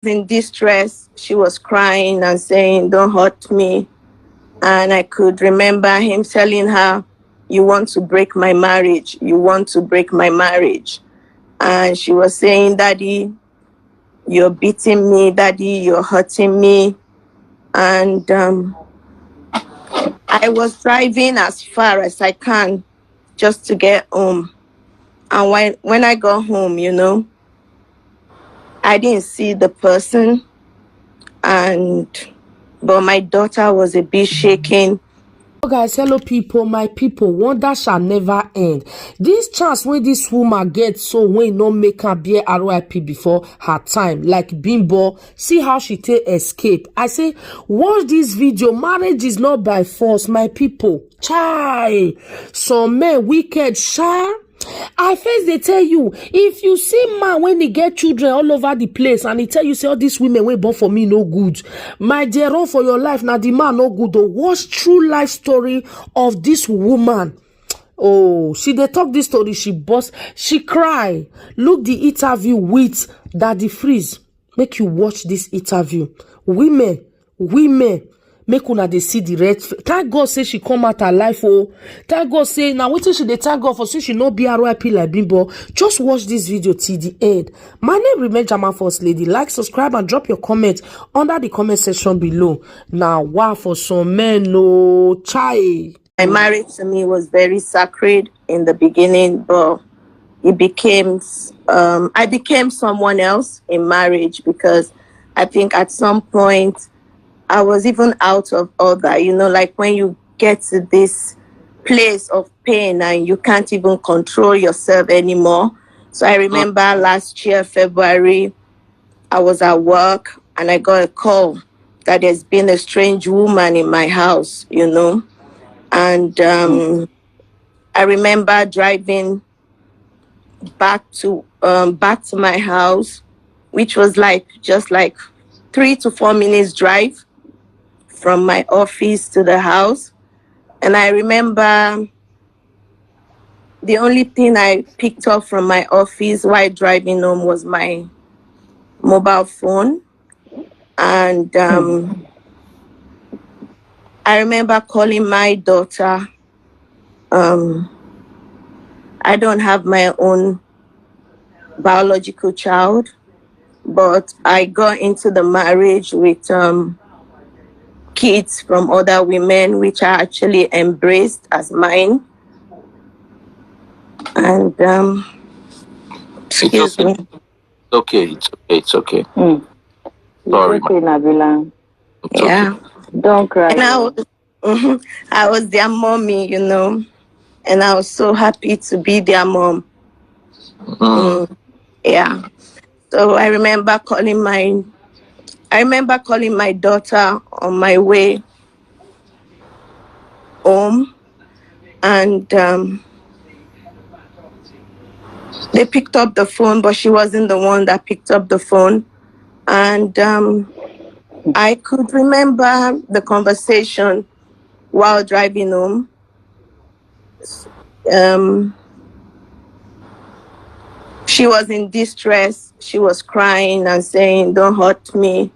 in distress. She was crying and saying, "Don't hurt me." And I could remember him telling her, "You want to break my marriage. You want to break my marriage." And she was saying, "Daddy, you're beating me. Daddy, you're hurting me." And I was driving as far as I can just to get home. And when I got home, I didn't see the person. But my daughter was a bit shaking. Guys, hello people, my people. Wonder shall never end. This chance when this woman gets, so when no make her bear RIP before her time, like Bimbo, see how she take escape. I say, watch this video. Marriage is not by force, my people. Chai, some men wicked, sha. I first they tell you, if you see man when they get children all over the place and they tell you say all these women wait born for me no good, my dear, run for your life. Now the man no good. Though, watch true life story of this woman. Oh, they talk this story, she bust, she cry. Look the interview with Daddy Freeze. Make you watch this interview. Women. Make una dey see the red. Thank God say she come out her life. Oh, thank God say now wetin she dey thank God for, say she no be RIP like Bimbo. Just watch this video till the end. My name remain Jama First Lady. Like, subscribe, and drop your comment under the comment section below. Now, wow, for some men, no chai. My marriage to me was very sacred in the beginning, but it became I became someone else in marriage, because I think at some point I was even out of order, like when you get to this place of pain and you can't even control yourself anymore. So I remember last year, February, I was at work and I got a call that there's been a strange woman in my house, And I remember driving back to my house, which was just 3 to 4 minutes drive from my office to the house. And I remember the only thing I picked up from my office while driving home was my mobile phone. And I remember calling my daughter. I don't have my own biological child, but I got into the marriage with kids from other women, which I actually embraced as mine. And excuse me. It's okay. Sorry, okay, Nabila. Yeah. Don't cry. And I was their mommy, and I was so happy to be their mom. Yeah. So I remember calling my daughter on my way home, and they picked up the phone, but she wasn't the one that picked up the phone. And I could remember the conversation while driving home. She was in distress. She was crying and saying, "Don't hurt me."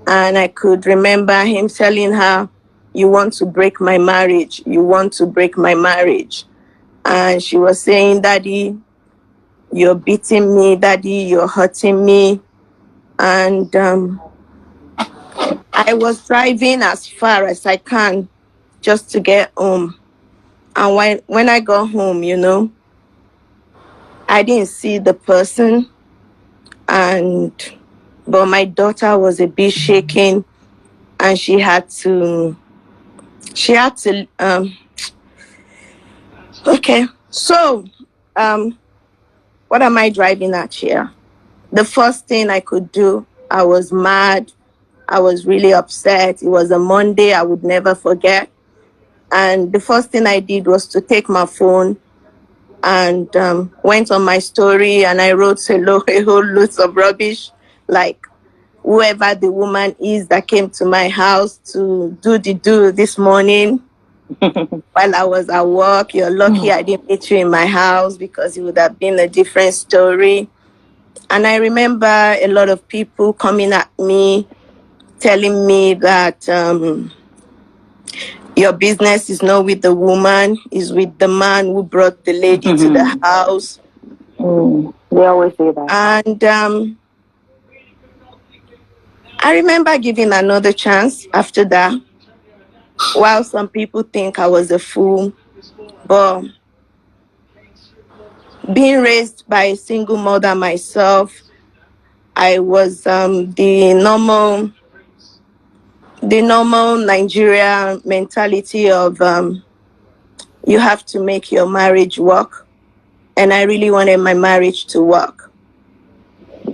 And I could remember him telling her, "You want to break my marriage. You want to break my marriage." And she was saying, "Daddy, you're beating me. Daddy, you're hurting me." And I was driving as far as I can just to get home. And when I got home, I didn't see the person. But my daughter was a bit shaking, and she had to okay. So what am I driving at here? The first thing I could do, I was mad. I was really upset. It was a Monday I would never forget. And the first thing I did was to take my phone and went on my story, and I wrote a whole lot of rubbish, like whoever the woman is that came to my house to do this morning while I was at work. You're lucky I didn't meet you in my house, because it would have been a different story. And I remember a lot of people coming at me, telling me that your business is not with the woman, is with the man who brought the lady to the house. They always say that. And I remember giving another chance after that. While some people think I was a fool, but being raised by a single mother myself, I was the normal Nigeria mentality of you have to make your marriage work. And I really wanted my marriage to work.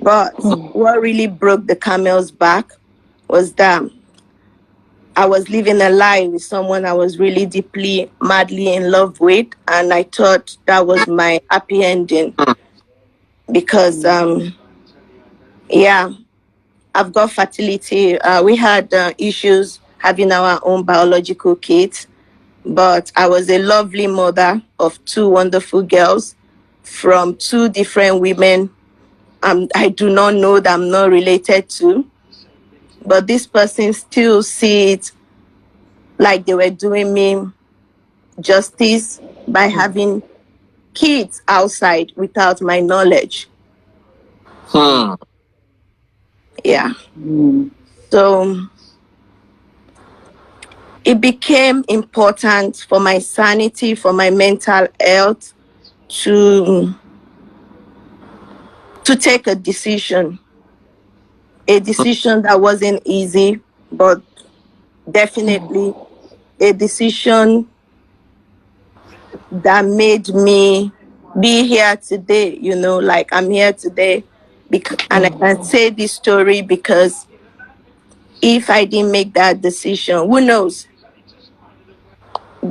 But what really broke the camel's back was that I was living a lie with someone I was really deeply, madly in love with. And I thought that was my happy ending. Because, yeah, I've got fertility. We had issues having our own biological kids. But I was a lovely mother of 2 wonderful girls from 2 different women I do not know that I'm not related to. But this person still see it like they were doing me justice by having kids outside without my knowledge. Yeah. So it became important for my sanity, for my mental health to take a decision that wasn't easy, but definitely a decision that made me be here today, like I'm here today. And I can say this story because if I didn't make that decision, who knows?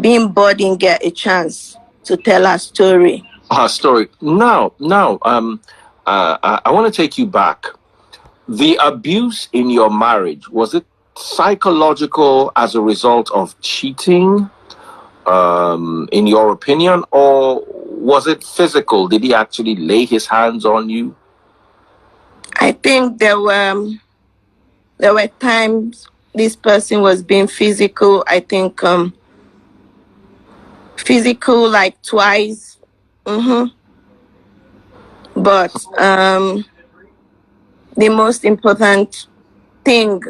Being bored didn't get a chance to tell our story. Her story. Now, I want to take you back. The abuse in your marriage, was it psychological as a result of cheating, in your opinion, or was it physical? Did he actually lay his hands on you? I think there were times this person was being physical. I think physical like twice. But the most important thing,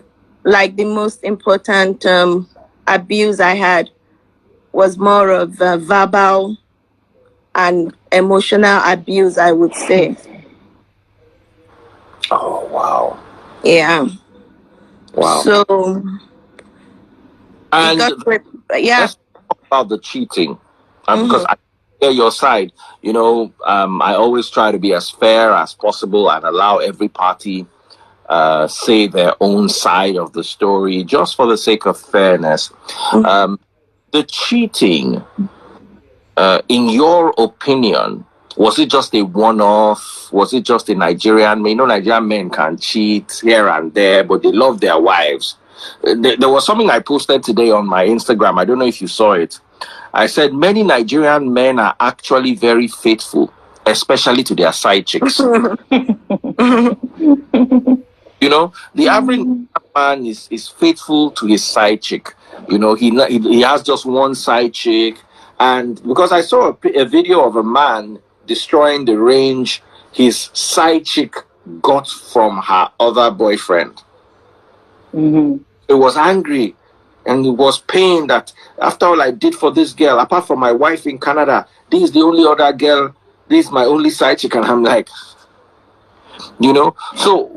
like the most important abuse I had was more of verbal and emotional abuse, I would say. Oh, wow. Yeah. Wow. So, and yeah. Let's talk about the cheating. Because I hear your side. I always try to be as fair as possible and allow every party say their own side of the story, just for the sake of fairness. The cheating, in your opinion, was it just a one-off? Was it just a Nigerian man? Nigerian men can cheat here and there, but they love their wives. There was something I posted today on my Instagram. I don't know if you saw it. I said many Nigerian men are actually very faithful, especially to their side chicks. The average man is faithful to his side chick. He has just one side chick. And because I saw a video of a man destroying the range his side chick got from her other boyfriend. He was angry and he was pained that after all I did for this girl, apart from my wife in Canada, this is the only other girl, this is my only side chick. And I'm like, so,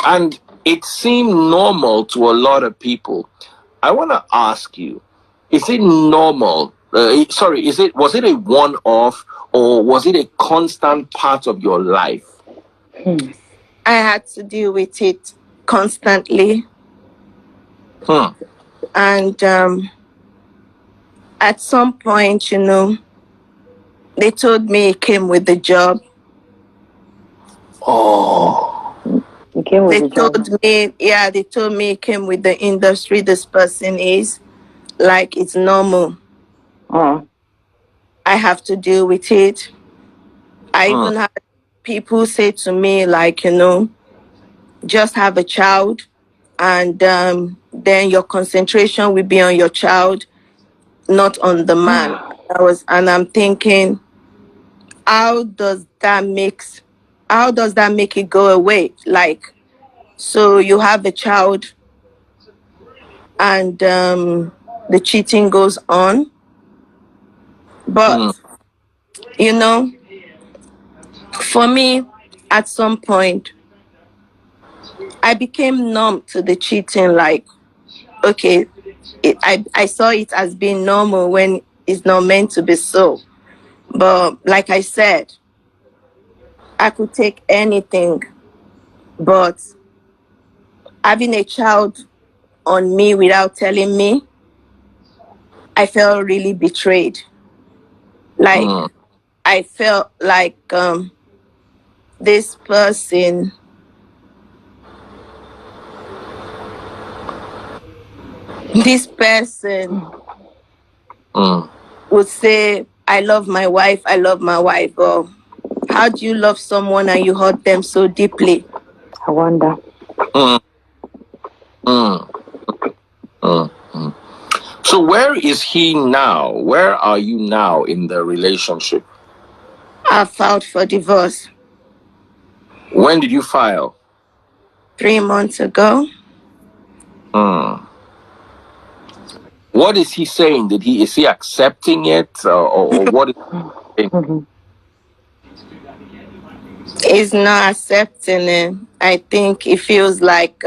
and it seemed normal to a lot of people. I want to ask you, is it normal? Was it a one-off or was it a constant part of your life? I had to deal with it constantly. And at some point, they told me it came with the job. They told me it came with the industry this person is. Like it's normal. I have to deal with it. I even had people say to me, like, just have a child, and then your concentration will be on your child, not on the man. And I'm thinking, how does that make it go away? Like, so you have a child, and the cheating goes on. But for me, at some point, I became numb to the cheating. Like, okay, I saw it as being normal when it's not meant to be so. But like I said, I could take anything, but having a child on me without telling me, I felt really betrayed. Like, I felt like this person would say, I love my wife, but how do you love someone and you hurt them so deeply? I wonder. So where is he now? Where are you now in the relationship? I filed for divorce. When did you file? 3 months ago. What is he saying? Is he accepting it, or what is he saying? He's not accepting it. I think he feels like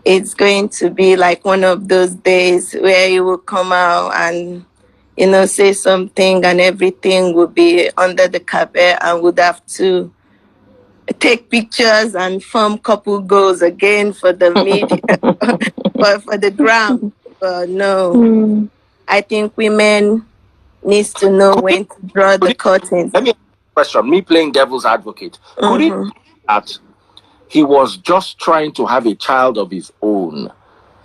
it's going to be like one of those days where he will come out and say something, and everything will be under the carpet, and would have to take pictures and form couple goals again for the media, but for the ground. But no, I think women needs to know when to draw the curtains. Let me ask you a question. Me playing devil's advocate. Could it be that he was just trying to have a child of his own?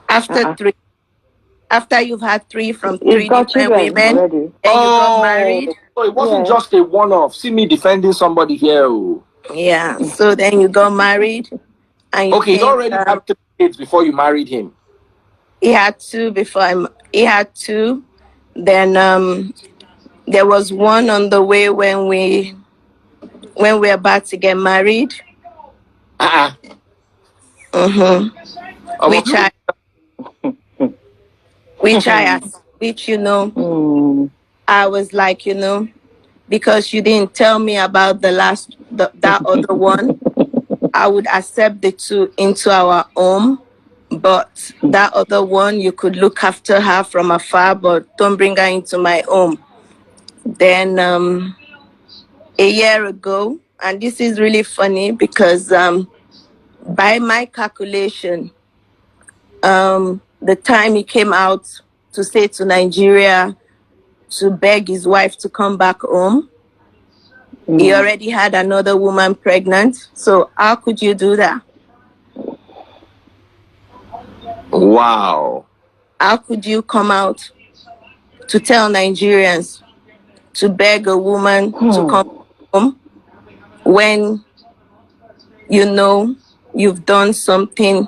After you've had three from three different women, already. and you got married. So it wasn't just a one-off. See me defending somebody here. Yeah. So then you got married, and you he already had 3 kids before you married him. He had two before he had two. Then there was one on the way when we were about to get married. I was like, because you didn't tell me about that other one, I would accept the two into our home. But that other one, you could look after her from afar, but don't bring her into my home. Then a year ago, and this is really funny because by my calculation, the time he came out to stay to Nigeria to beg his wife to come back home, he already had another woman pregnant. So how could you do that? Wow. How could you come out to tell Nigerians to beg a woman to come home when you've done something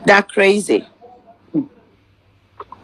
that crazy?